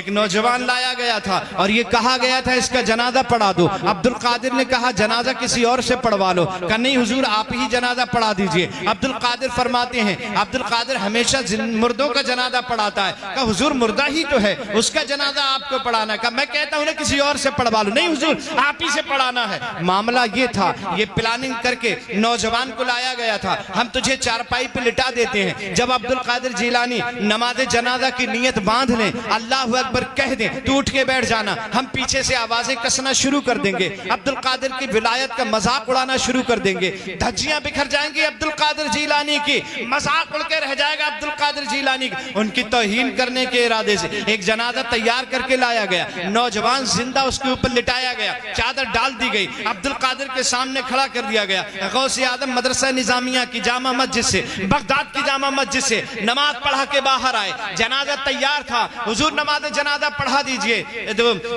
ایک نوجوان لایا گیا تھا اور یہ کہا گیا تھا اس کا جنازہ پڑھا دو. عبد القادر نے کہا جنازہ کسی اور سے پڑھوا لو. کہا نہیں حضور آپ ہی جنازہ پڑھا دیجئے. عبد القادر فرماتے ہیں عبد القادر ہمیشہ مردوں کا جنازہ پڑھاتا ہے. کہا حضور مردہ ہی تو ہے, اس کا جنازہ آپ کو پڑھانا ہے. کہا میں کہتا ہوں کسی اور سے پڑھوا لو. نہیں حضور آپ ہی سے پڑھانا ہے. معاملہ یہ تھا, یہ پلاننگ کر کے نوجوان کو لایا گیا تھا. ہم تجھے چارپائی پہ لٹا دیتے ہیں, جب عبد القادر جیلانی نماز جنازہ کی نیت باندھ لیں, اللہ اکبر کہہ دیں, تو اٹھ کے بیٹھ جانا, ہم پیچھے سے آوازیں کسنا شروع کر دیں گے, عبد القادر کی ولایت کا مذاق اڑانا شروع کر دیں گے, دھجیاں بکھر جائیں گی عبد القادر جیلانی کی, مذاق اڑ کے رہ جائے گا عبد القادر جیلانی کی. ان کی توہین کرنے کے ارادے سے ایک جنازہ تیار کر کے لایا گیا, نوجوان زندہ اس کے اوپر لٹایا گیا, چادر ڈال دی گئی, عبد القادر کے سامنے کھڑا کر دیا گیا. غوث اعظم مدرسہ نظامیہ کی جامع مسجد سے, بغداد کی جامع مسجد سے نماز پڑھا کے باہر آئے. جنازہ تیار تھا, حضور نماز جنازہ پڑھا دیجئے.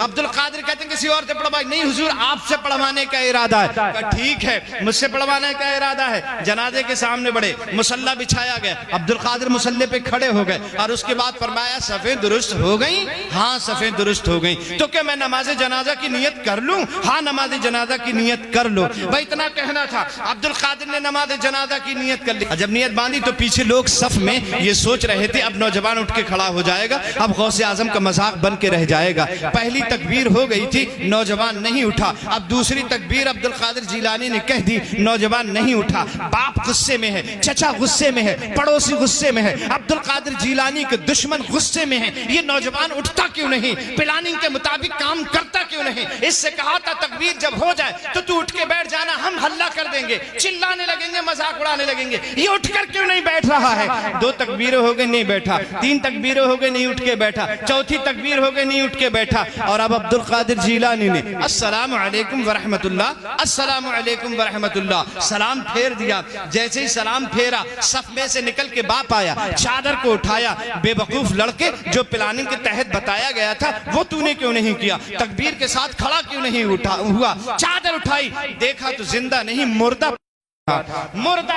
عبد القادر کہتے ہیں کسی اور سے پڑھوائے. نہیں حضور آپ سے پڑھوانے کا ارادہ ہے. کہا ٹھیک ہے مجھ سے پڑھوانے کا ارادہ ہے. جنازے کے سامنے بڑھے, مصلی بچھایا گیا, عبد القادر مصلی پہ کھڑے ہو گئے اور اس کے بعد فرمایا صفیں درست ہو گئیں؟ ہاں صفیں درست ہو گئیں. تو کہ میں نماز جنازہ کی نیت کر لوں؟ ہاں نماز جنازہ کی نیت کر لو. بھائی اتنا کہنا تھا. عبد القادر نے نماز جنازہ کی نیت کر لی. جب نیت باندھی تو پیچھے لوگ صف میں یہ سوچ رہے تھے اب نوجوان اٹھ کے کھڑا ہو جائے گا, اب غوث اعظم کا مذاق بن کے رہ جائے گا. پہلی تکبیر ہو گئی تھی, نوجوان نہیں اٹھا. اب دوسری تکبیر عبد القادر جیلانی نے کہہ دی, نوجوان نہیں اٹھا. باپ غصے میں ہے, چچا غصے میں ہے, پڑوسی غصے میں ہے, عبد القادر جیلانی کے دشمن غصے میں ہیں. یہ نوجوان اٹھتا کیوں نہیں, پلاننگ کے مطابق کام کرتا کیوں نہیں؟ اس سے کہا تھا تکبیر جب ہو جائے تو اٹھ کے بیٹھ جانا, ہم ہلہ کر دیں گے, چلانے لگیں گے, مذاق اڑانے لگیں گے. یہ اٹھ کر کیوں نہیں بیٹھ رہا ہے؟ دو تکبیریں ہو گئے نہیں بیٹھا, تین تکبیریں ہو گئے نہیں اٹھ کے بیٹھا, چوتھی تکبیر ہو گئے نہیں اٹھ کے بیٹھا. اور اب عبد القادر جیلانی نے السلام علیکم ورحمت اللہ, السلام علیکم ورحمت اللہ سلام پھیر دیا. جیسے ہی سلام پھیرا صف میں سے نکل کے باپ آیا, چادر کو اٹھایا. بے وقوف لڑکے, جو پلاننگ کے تحت بتایا گیا تھا وہ تو نے کیوں نہیں کیا؟ تکبیر کے ساتھ کھڑا کیوں نہیں ہوا؟ چادر اٹھائی, دیکھا تو زندہ نہیں مردہ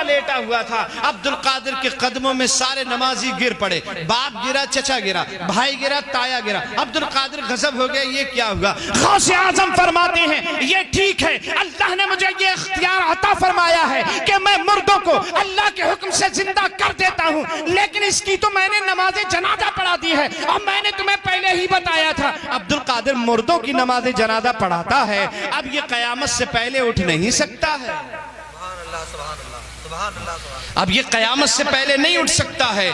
لیٹا ہوا تھا. عبد القادر کے قدموں میں سارے نمازی گر پڑے, باپ گرا, چچا گرا, بھائی گرا, تایا گرا. عبد القادر غضب ہو گیا, یہ کیا ہوا؟ غوث اعظم فرماتے ہیں یہ ٹھیک ہے, اللہ نے مجھے یہ اختیار عطا فرمایا ہے کہ میں مردوں کو اللہ کے حکم سے زندہ کر دیتا ہوں, لیکن اس کی تو میں نے نماز جنازہ پڑھا دی ہے اور میں نے تمہیں پہلے ہی بتایا تھا. عبد القادر مردوں کی نماز جنازہ پڑھاتا ہے, اب یہ قیامت سے پہلے اٹھ نہیں سکتا ہے. اب یہ قیامت سے پہلے نہیں اٹھ سکتا ہے.